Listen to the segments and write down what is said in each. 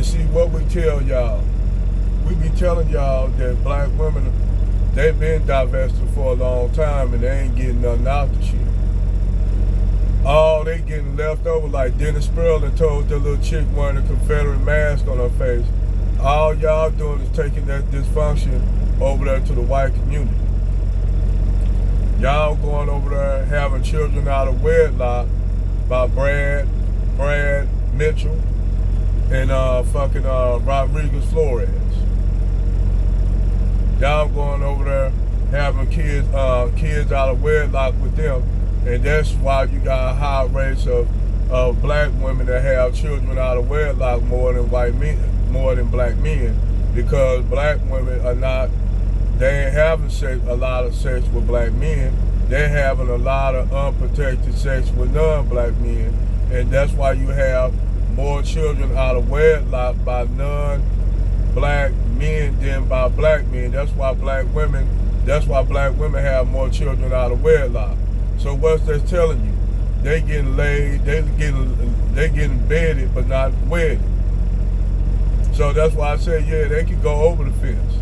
see what we tell y'all. We be telling y'all that black women, they've been divested for a long time and they ain't getting nothing out the shit. All they getting left over, like Dennis Sperling told the little chick wearing a Confederate mask on her face, all y'all doing is taking that dysfunction over there to the white community. Y'all going over there having children out of wedlock by Brad Mitchell and Rodriguez Flores. Y'all going over there having kids out of wedlock with them, and that's why you got a high rates of black women that have children out of wedlock more than black men, because black women are not. They ain't having a lot of sex with black men. They're having a lot of unprotected sex with non-black men. And that's why you have more children out of wedlock by non-black men than by black men. That's why black women have more children out of wedlock. So what's that telling you? They getting laid, they getting bedded, but not wedded. So that's why I say, yeah, they can go over the fence.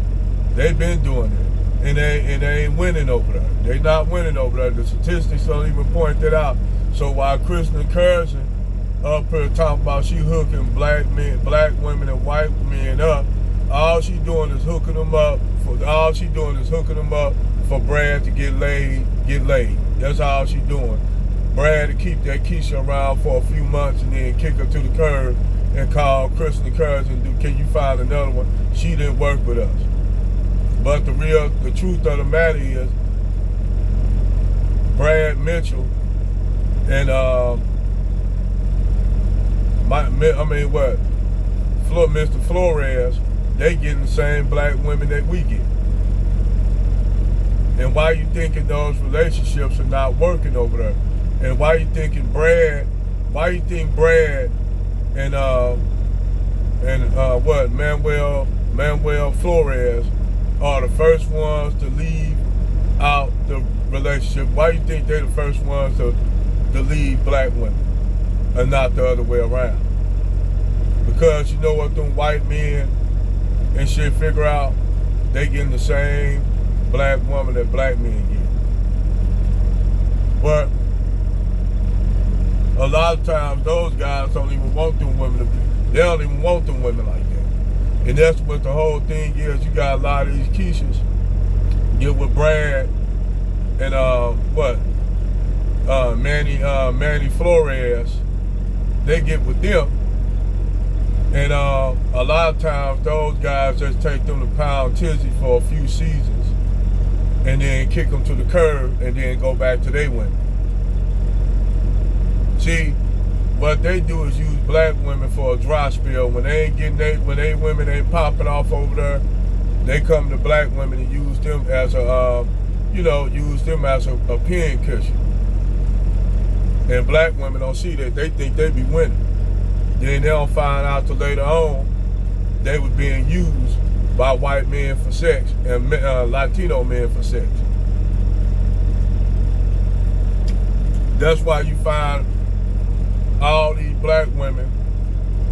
They've been doing it, and they ain't winning over there. They not winning over there. The statistics don't even point that out. So while Kristen Curson up here talking about she hooking black women and white men up, all she doing is hooking them up for Brad to get laid. That's all she doing. Brad to keep that Keisha around for a few months and then kick her to the curb and call Kristen Curson, can you find another one? She didn't work with us. But the truth of the matter is, Brad Mitchell and Mr. Flores, they getting the same black women that we get. And why you thinking those relationships are not working over there? And why you think Brad and Manuel Flores are the first ones to leave out the relationship? Why you think they're the first ones to leave black women and not the other way around? Because you know what them white men and shit figure out? They getting the same black woman that black men get. But a lot of times those guys don't even want them women they don't even want them women like that. And that's what the whole thing is. You got a lot of these Keishas get with Brad and Manny Flores. They get with them, and a lot of times those guys just take them to poundtizy for a few seasons, and then kick them to the curb, and then go back to their women. See, what they do is use black women for a dry spell. When they women ain't popping off over there, they come to black women and use them as a pen cushion. And black women don't see that. They think they be winning. Then they don't find out till later on they was being used by white men for sex and Latino men for sex. That's why you find all these black women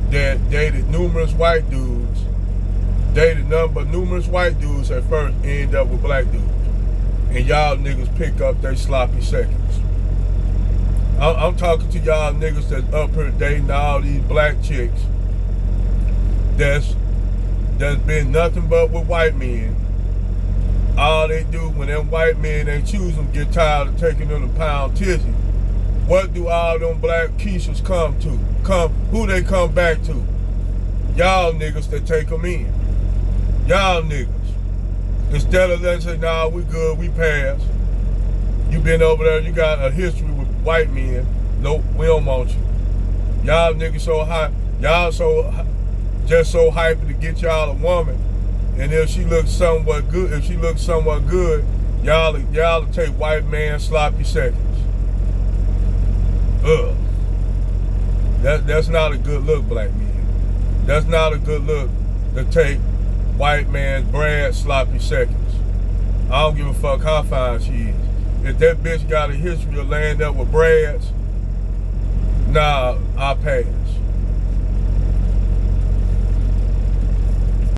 that dated numerous white dudes, numerous white dudes at first end up with black dudes. And y'all niggas pick up they sloppy seconds. I'm talking to y'all niggas that's up here dating all these black chicks that's been nothing but with white men. All they do when them white men they choose them get tired of taking them to poundtizy. What do all them black Keishas come to? Who they come back to? Y'all niggas that take them in. Y'all niggas. Instead of letting say, nah, we good, we pass. You been over there, you got a history with white men. Nope, we don't want you. Y'all niggas so high, y'all just so hyped to get y'all a woman. And if she looks somewhat good, y'all take white man sloppy seconds. Ugh. That's not a good look, black men. That's not a good look to take white man's Brad sloppy seconds. I don't give a fuck how fine she is. If that bitch got a history of laying up with Brads, nah, I'll pay.